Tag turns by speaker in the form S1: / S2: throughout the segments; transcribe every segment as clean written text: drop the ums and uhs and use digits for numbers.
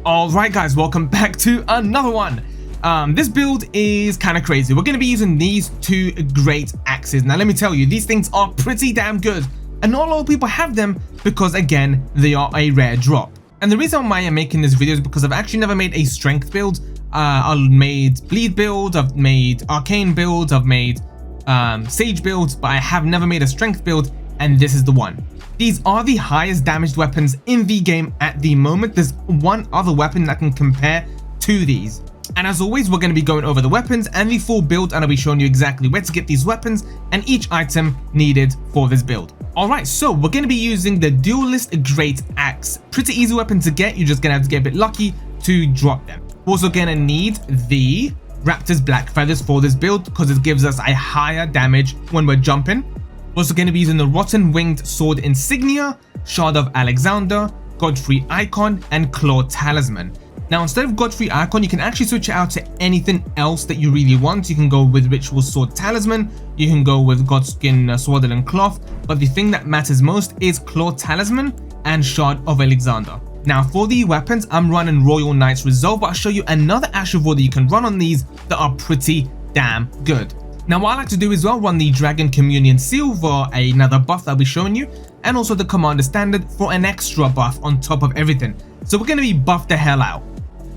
S1: Alright guys, welcome back to another one. This build is kind of crazy. We're going to be using these two great axes. Now let me tell you, these things are pretty damn good. And not a lot of people have them because again, they are a rare drop. And the reason why I'm making this video is because I've actually never made a strength build. I've made bleed build, I've made arcane builds, I've made sage builds, but I have never made a strength build, and this is the one. These are the highest damaged weapons in the game at the moment. There's one other weapon that can compare to these. And as always, we're going to be going over the weapons and the full build, and I'll be showing you exactly where to get these weapons and each item needed for this build. Alright, so we're going to be using the Duelist Great Axe. Pretty easy weapon to get, you're just going to have to get a bit lucky to drop them. We're also going to need the Raptor's Black Feathers for this build because it gives us a higher damage when we're jumping. We're also going to be using the Rotten Winged Sword Insignia, Shard of Alexander, Godfrey Icon, and Claw Talisman. Now, instead of Godfrey Icon, you can actually switch it out to anything else that you really want. You can go with Ritual Sword Talisman, you can go with Godskin Sword and Cloth, but the thing that matters most is Claw Talisman and Shard of Alexander. Now, for the weapons, I'm running Royal Knight's Resolve, but I'll show you another Asheville that you can run on these that are pretty damn good. Now, what I like to do as well, run the Dragon Communion Seal for another buff that I'll be showing you, and also the Commander Standard for an extra buff on top of everything. So we're going to be buffed the hell out.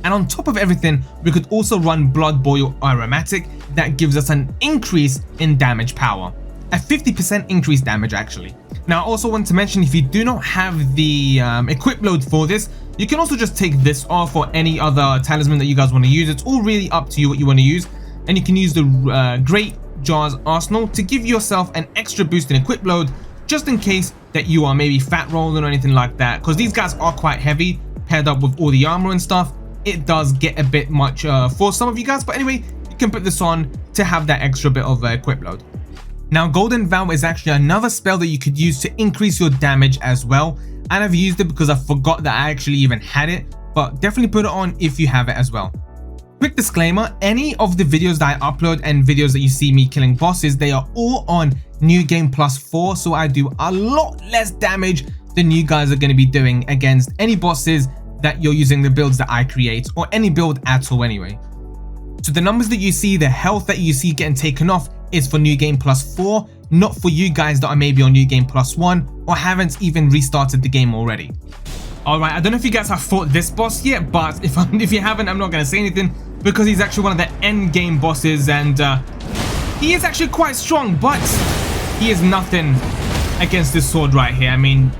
S1: And on top of everything, we could also run Blood Boil Aromatic that gives us an increase in damage power. A 50% increased damage actually. Now I also want to mention, if you do not have the equip load for this, you can also just take this off or any other talisman that you guys want to use. It's all really up to you what you want to use. And you can use the Great Jar's Arsenal to give yourself an extra boost in equip load, just in case that you are maybe fat rolling or anything like that, because these guys are quite heavy paired up with all the armor and stuff. It does get a bit much for some of you guys, but anyway, you can put this on to have that extra bit of equip load. Now, Golden Vow is actually another spell that you could use to increase your damage as well, and I've used it because I forgot that I actually even had it, but definitely put it on if you have it as well. Quick disclaimer, any of the videos that I upload and videos that you see me killing bosses, they are all on New Game Plus 4, so I do a lot less damage than you guys are going to be doing against any bosses that you're using the builds that I create, or any build at all anyway. So the numbers that you see, the health that you see getting taken off is for New Game Plus 4, not for you guys that are maybe on New Game Plus 1 or haven't even restarted the game already. Alright, I don't know if you guys have fought this boss yet, but if you haven't, I'm not going to say anything because he's actually one of the end game bosses, and he is actually quite strong, but he is nothing against this sword right here. I mean,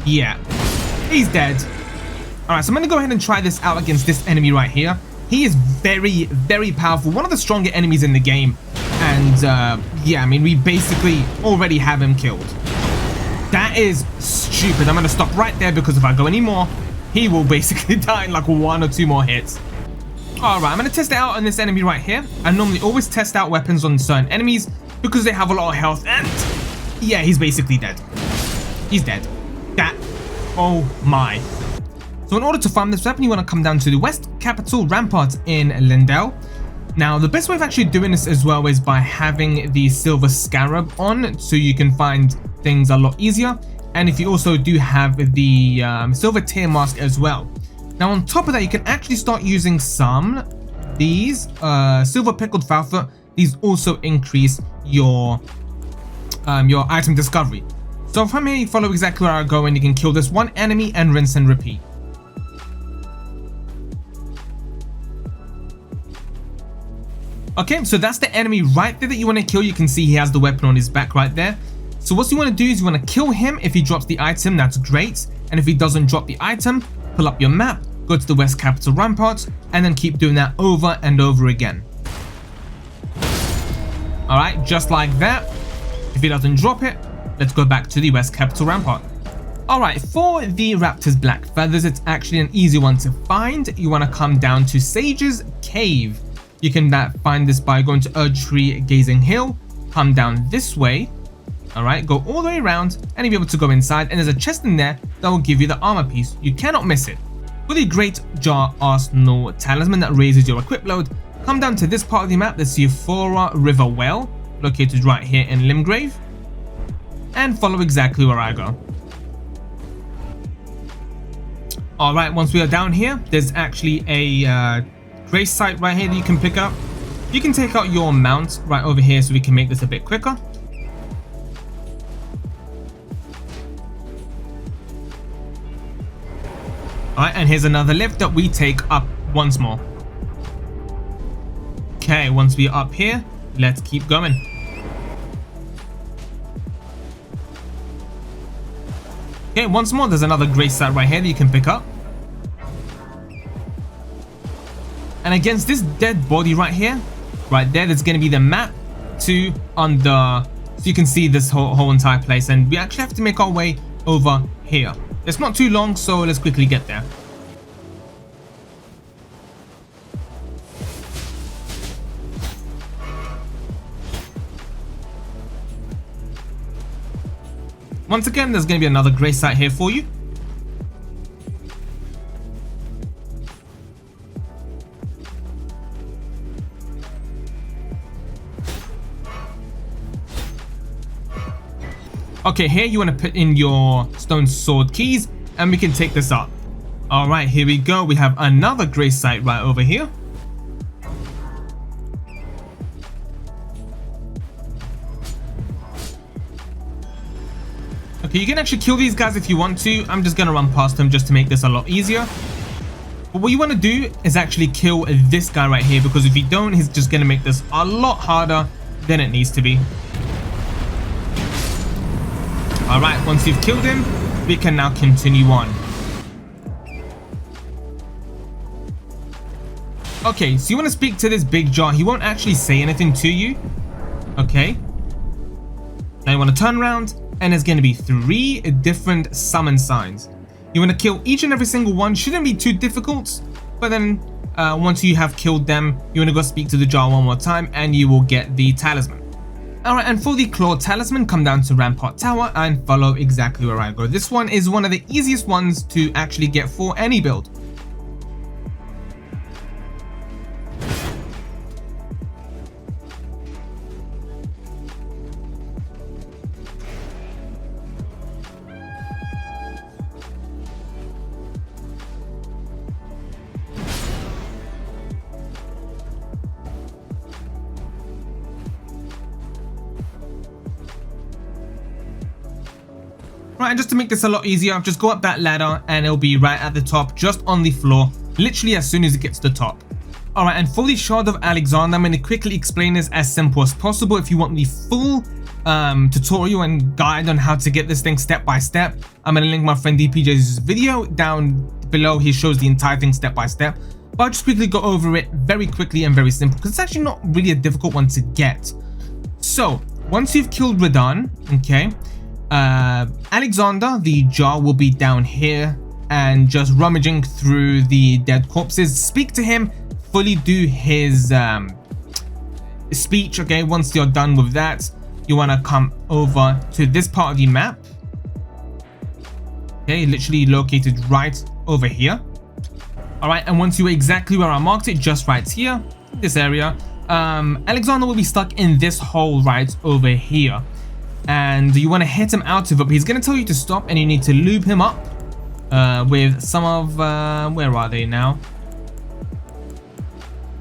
S1: yeah, he's dead. Alright, so I'm going to go ahead and try this out against this enemy right here. He is very, very powerful. One of the stronger enemies in the game. And, yeah, I mean, we basically already have him killed. That is stupid. I'm going to stop right there because if I go any more, he will basically die in like 1 or 2 more hits. Alright, I'm going to test it out on this enemy right here. I normally always test out weapons on certain enemies because they have a lot of health. And, yeah, he's basically dead. He's dead. That, oh my. So in order to farm this weapon, you want to come down to the West Capital Rampart in Lindell. Now, the best way of actually doing this as well is by having the Silver Scarab on, so you can find things a lot easier. And if you also do have the Silver Tear Mask as well. Now, on top of that, you can actually start using these Silver Pickled Falfoot. These also increase your item discovery. So from here, you follow exactly where I go, and you can kill this one enemy and rinse and repeat. Okay, so that's the enemy right there that you want to kill. You can see he has the weapon on his back right there. So what you want to do is you want to kill him. If he drops the item, that's great. And if he doesn't drop the item, pull up your map, go to the West Capital Rampart, and then keep doing that over and over again. Alright, just like that. If he doesn't drop it, let's go back to the West Capital Rampart. Alright, for the Raptor's Black Feathers, it's actually an easy one to find. You want to come down to Sage's Cave. You can find this by going to Erdtree Gazing Hill, come down this way, alright, go all the way around, and you'll be able to go inside, and there's a chest in there that will give you the armor piece. You cannot miss it. For the Great Jar Arsenal Talisman that raises your equip load, come down to this part of the map, the Euphora River Well, located right here in Limgrave, and follow exactly where I go. All right, once we are down here, there's actually a grace site right here that you can pick up. You can take out your mount right over here so we can make this a bit quicker. Alright, and here's another lift that we take up once more. Okay, once we're up here, let's keep going. Okay, once more, there's another grace site right here that you can pick up. And against this dead body right here, right there's going to be the map to so you can see this whole entire place. And we actually have to make our way over here. It's not too long, so let's quickly get there. Once again, there's going to be another grace site here for you. Okay, here you want to put in your stone sword keys and we can take this up. All right, here we go. We have another grace site right over here. Okay, you can actually kill these guys if you want to. I'm just going to run past them just to make this a lot easier. But what you want to do is actually kill this guy right here, because if you don't, he's just going to make this a lot harder than it needs to be. Alright, once you've killed him, we can now continue on. Okay, so you want to speak to this big jar. He won't actually say anything to you. Okay. Now you want to turn around, and there's going to be 3 different summon signs. You want to kill each and every single one. Shouldn't be too difficult, but then once you have killed them, you want to go speak to the jar one more time, and you will get the talisman. Alright, and for the claw talisman, come down to Rampart Tower and follow exactly where I go. This one is one of the easiest ones to actually get for any build. Right, and just to make this a lot easier, just go up that ladder and it'll be right at the top, just on the floor, literally as soon as it gets to the top. Alright, and for the Shard of Alexander, I'm going to quickly explain this as simple as possible. If you want the full tutorial and guide on how to get this thing step by step, I'm going to link my friend DPJ's video down below. He shows the entire thing step by step. But I'll just quickly go over it very quickly and very simple, because it's actually not really a difficult one to get. So, once you've killed Radahn, okay, Alexander, the jar, will be down here and just rummaging through the dead corpses. Speak to him, fully do his speech. Okay, once you're done with that, you want to come over to this part of the map. Okay, literally located right over here. All right, and once you're exactly where I marked it, just right here, this area, Alexander will be stuck in this hole right over here. And you want to hit him out of it, but he's going to tell you to stop, and you need to lube him up with some of, where are they now?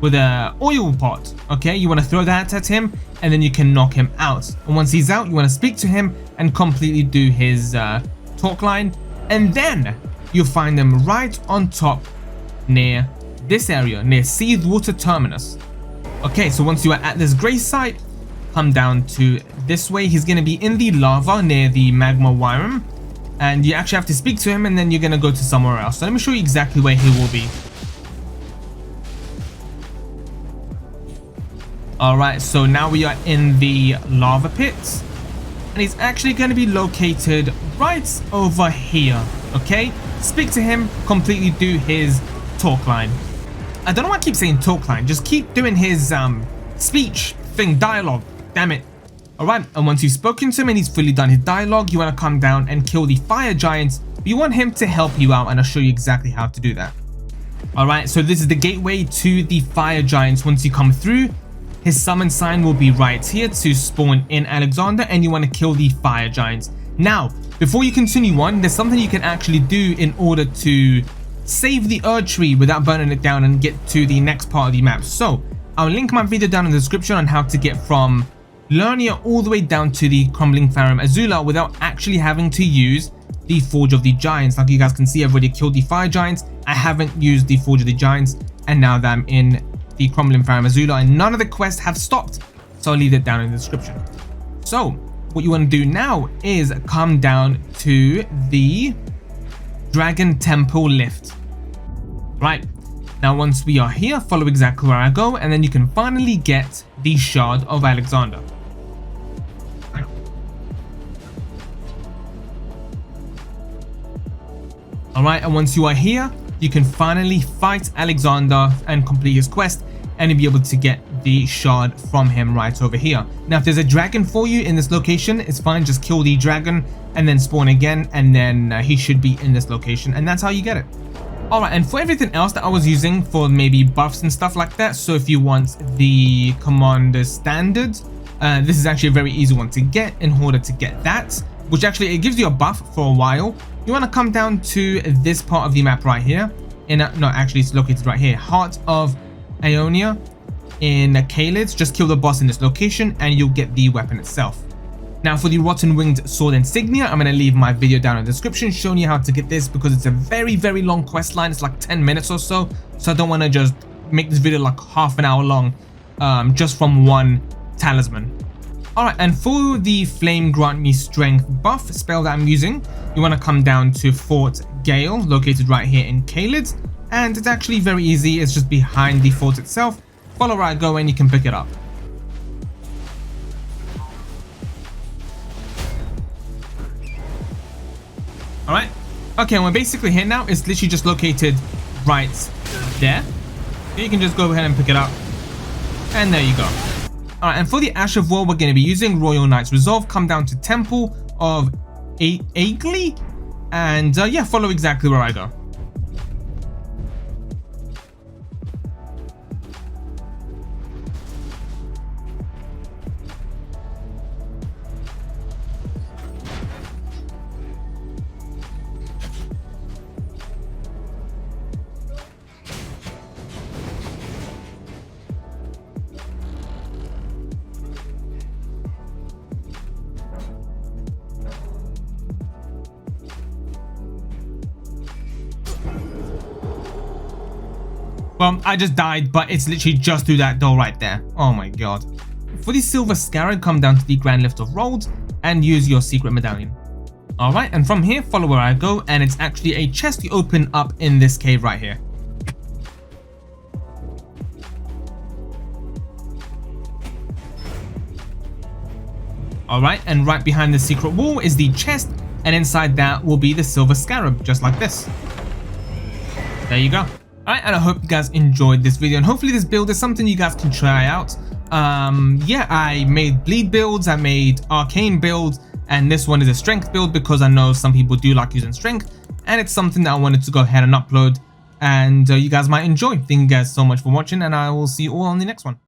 S1: With a oil pot. Okay, you want to throw that at him, and then you can knock him out. And once he's out, you want to speak to him and completely do his talk line, and then you'll find them right on top near this area, near Seethed Water Terminus. Okay, so once you are at this grace site, come down to this way. He's going to be in the lava near the magma wyrum, and you actually have to speak to him, and then you're going to go to somewhere else. So let me show you exactly where he will be. Alright, so now we are in the lava pits, and he's actually going to be located right over here. Okay, speak to him, completely do his talk line. I don't know why I keep saying talk line, just keep doing his speech thing, dialogue. Damn it. Alright, and once you've spoken to him and he's fully done his dialogue, you want to come down and kill the fire giants. You want him to help you out, and I'll show you exactly how to do that. Alright, so this is the gateway to the fire giants. Once you come through, his summon sign will be right here to spawn in Alexander, and you want to kill the fire giants. Now, before you continue on, there's something you can actually do in order to save the Erd tree without burning it down and get to the next part of the map. So I'll link my video down in the description on how to get from Lernia all the way down to the Crumbling Farum Azula without actually having to use the Forge of the Giants. Like you guys can see, I've already killed the Fire Giants. I haven't used the Forge of the Giants, and now that I'm in the Crumbling Farum Azula, and none of the quests have stopped, so I'll leave it down in the description. So what you want to do now is come down to the Dragon Temple lift. Right, now once we are here, follow exactly where I go, and then you can finally get the Shard of Alexander. Alright, and once you are here, you can finally fight Alexander and complete his quest, and you'll be able to get the shard from him right over here. Now if there's a dragon for you in this location, it's fine, just kill the dragon and then spawn again, and then he should be in this location, and that's how you get it. Alright, and for everything else that I was using for maybe buffs and stuff like that, so if you want the Commander Standard, this is actually a very easy one to get in order to get that, which actually it gives you a buff for a while. You want to come down to this part of the map right here. No, actually it's located right here. Heart of Ionia in Caelid. Just kill the boss in this location and you'll get the weapon itself. Now for the Rotten Winged Sword Insignia, I'm going to leave my video down in the description showing you how to get this, because it's a very, very long quest line. It's like 10 minutes or so. So I don't want to just make this video like half an hour long just from one talisman. Alright, and for the Flame Grant Me Strength buff spell that I'm using, you want to come down to Fort Gale, located right here in Caelid, and it's actually very easy. It's just behind the fort itself. Follow where I go and you can pick it up. Alright, okay, and we're basically here now. It's literally just located right there. So you can just go ahead and pick it up, and there you go. Alright, and for the Ash of War, we're going to be using Royal Knight's Resolve. Come down to Temple of Aegli, and yeah, follow exactly where I go. Well, I just died, but it's literally just through that door right there. Oh my god. For the Silver Scarab, come down to the Grand Lift of Rhodes and use your secret medallion. Alright, and from here, follow where I go, and it's actually a chest you open up in this cave right here. Alright, and right behind the secret wall is the chest, and inside that will be the Silver Scarab, just like this. There you go. Alright, and I hope you guys enjoyed this video, and hopefully this build is something you guys can try out. Yeah, I made bleed builds, I made arcane builds, and this one is a strength build because I know some people do like using strength, and it's something that I wanted to go ahead and upload, and you guys might enjoy. Thank you guys so much for watching, and I will see you all on the next one.